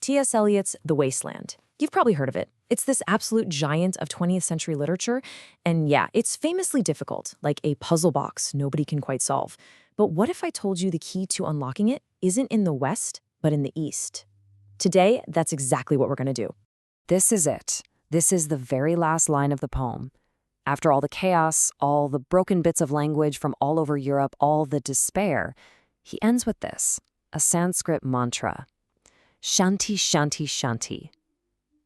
T.S. Eliot's The Wasteland. You've probably heard of it. It's this absolute giant of 20th century literature, and yeah, it's famously difficult, like a puzzle box nobody can quite solve. But what if I told you the key to unlocking it isn't in the West, but in the East? Today, that's exactly what we're going to do. This is it. This is the very last line of the poem. After all the chaos, all the broken bits of language from all over Europe, all the despair, he ends with this, a Sanskrit mantra. Shanti, shanti, shanti.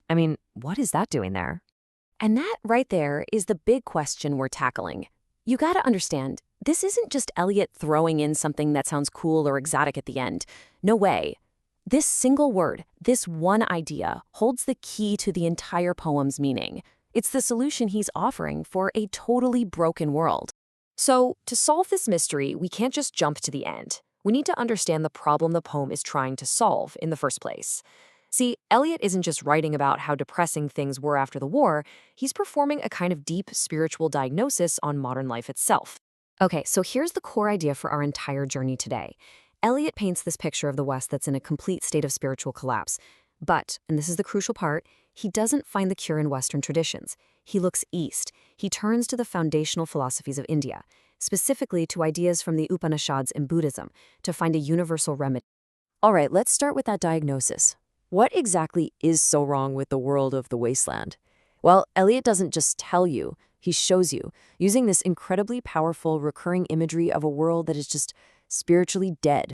I mean, what is that doing there? And that right there is the big question we're tackling. You gotta understand, this isn't just Eliot throwing in something that sounds cool or exotic at the end. No way. This single word, this one idea, holds the key to the entire poem's meaning. It's the solution he's offering for a totally broken world. So, to solve this mystery, we can't just jump to the end. We need to understand the problem the poem is trying to solve in the first place. See, Eliot isn't just writing about how depressing things were after the war, he's performing a kind of deep spiritual diagnosis on modern life itself. Okay, so here's the core idea for our entire journey today. Eliot paints this picture of the West that's in a complete state of spiritual collapse. But, and this is the crucial part, he doesn't find the cure in Western traditions. He looks east. He turns to the foundational philosophies of India, specifically to ideas from the Upanishads and Buddhism, to find a universal remedy. All right, let's start with that diagnosis. What exactly is so wrong with the world of the wasteland? Well, Eliot doesn't just tell you, he shows you, using this incredibly powerful recurring imagery of a world that is just spiritually dead.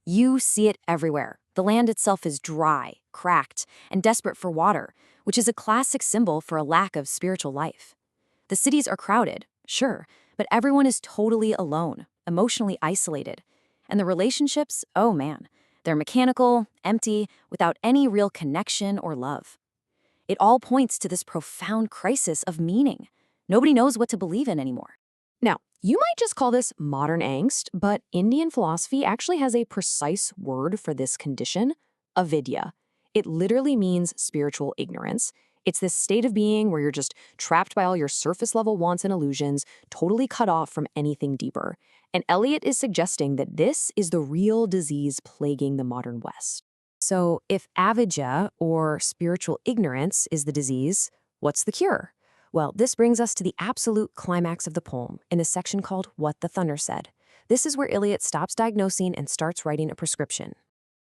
You see it everywhere. The land itself is dry, cracked, and desperate for water, which is a classic symbol for a lack of spiritual life. The cities are crowded, sure, but everyone is totally alone, emotionally isolated. And the relationships, oh man, they're mechanical, empty, without any real connection or love. It all points to this profound crisis of meaning. Nobody knows what to believe in anymore. Now, you might just call this modern angst, but Indian philosophy actually has a precise word for this condition, avidya. It literally means spiritual ignorance. It's this state of being where you're just trapped by all your surface-level wants and illusions, totally cut off from anything deeper. And Eliot is suggesting that this is the real disease plaguing the modern West. So if avidya, or spiritual ignorance, is the disease, what's the cure? Well, this brings us to the absolute climax of the poem in a section called What the Thunder Said. This is where Eliot stops diagnosing and starts writing a prescription.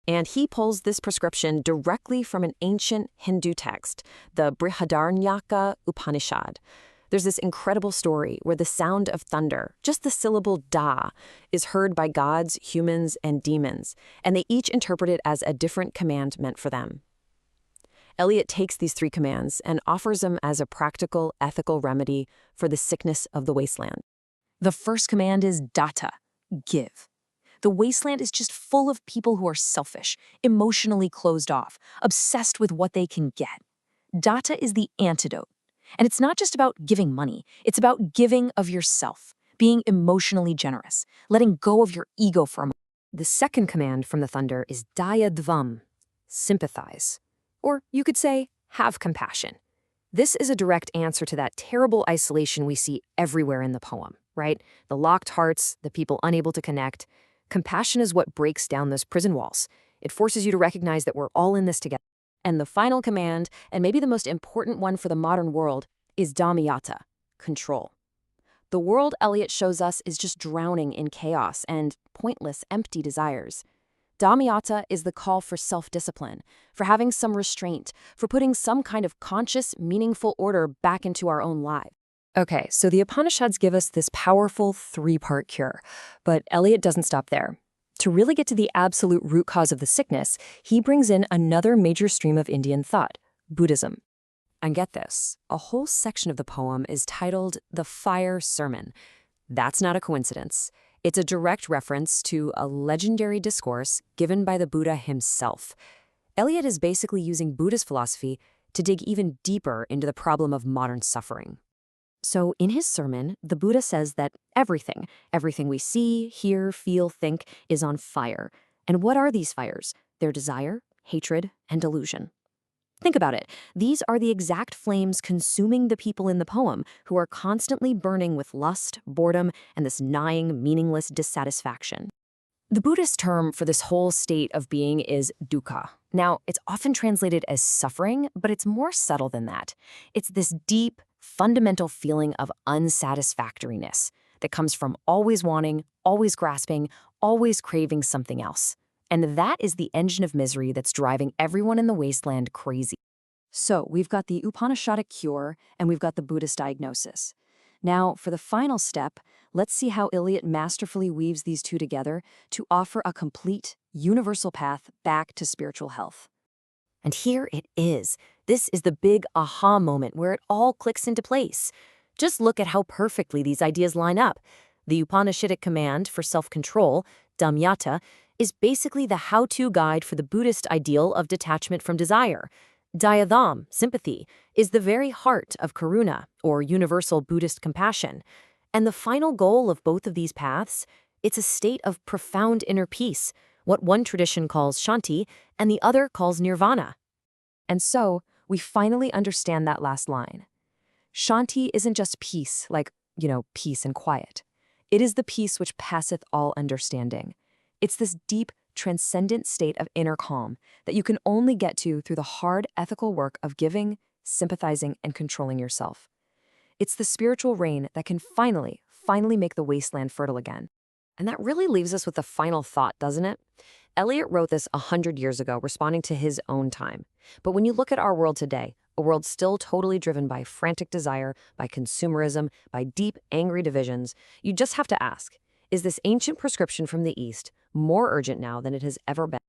And he pulls this prescription directly from an ancient Hindu text, the Brihadaranyaka Upanishad. There's this incredible story where the sound of thunder, just the syllable da, is heard by gods, humans, and demons, and they each interpret it as a different command meant for them. Eliot takes these three commands and offers them as a practical, ethical remedy for the sickness of the wasteland. The first command is datta, give. The wasteland is just full of people who are selfish, emotionally closed off, obsessed with what they can get. Datta is the antidote. And it's not just about giving money, it's about giving of yourself, being emotionally generous, letting go of your ego for a moment. The second command from the thunder is dayadvam, sympathize. Or you could say, have compassion. This is a direct answer to that terrible isolation we see everywhere in the poem, right? The locked hearts, the people unable to connect. Compassion is what breaks down those prison walls. It forces you to recognize that we're all in this together. And the final command, and maybe the most important one for the modern world, is dhammayata, control. The world Eliot shows us is just drowning in chaos and pointless, empty desires. Dhammayata is the call for self-discipline, for having some restraint, for putting some kind of conscious, meaningful order back into our own lives. Okay, so the Upanishads give us this powerful three-part cure, but Eliot doesn't stop there. To really get to the absolute root cause of the sickness, he brings in another major stream of Indian thought, Buddhism. And get this, a whole section of the poem is titled The Fire Sermon. That's not a coincidence. It's a direct reference to a legendary discourse given by the Buddha himself. Eliot is basically using Buddhist philosophy to dig even deeper into the problem of modern suffering. So in his sermon, the Buddha says that everything we see, hear, feel, think, is on fire. And what are these fires? They're desire, hatred, and delusion. Think about it. These are the exact flames consuming the people in the poem who are constantly burning with lust, boredom, and this gnawing, meaningless dissatisfaction. The Buddhist term for this whole state of being is dukkha. Now, it's often translated as suffering, but it's more subtle than that. It's this deep, fundamental feeling of unsatisfactoriness that comes from always wanting, always grasping, always craving something else. And that is the engine of misery that's driving everyone in the wasteland crazy. So we've got the Upanishadic cure and we've got the Buddhist diagnosis. Now, for the final step, let's see how Eliot masterfully weaves these two together to offer a complete, universal path back to spiritual health. And here it is. This is the big aha moment where it all clicks into place. Just look at how perfectly these ideas line up. The Upanishadic command for self-control, Dhammyata, is basically the how-to guide for the Buddhist ideal of detachment from desire. Dayadham, sympathy, is the very heart of Karuna, or universal Buddhist compassion. And the final goal of both of these paths, it's a state of profound inner peace, what one tradition calls Shanti and the other calls Nirvana. And so, we finally understand that last line. Shanti isn't just peace, like, peace and quiet. It is the peace which passeth all understanding. It's this deep, transcendent state of inner calm that you can only get to through the hard ethical work of giving, sympathizing, and controlling yourself. It's the spiritual rain that can finally make the wasteland fertile again. And that really leaves us with a final thought, doesn't it? Eliot wrote this 100 years ago, responding to his own time. But when you look at our world today, a world still totally driven by frantic desire, by consumerism, by deep, angry divisions, you just have to ask, is this ancient prescription from the East more urgent now than it has ever been?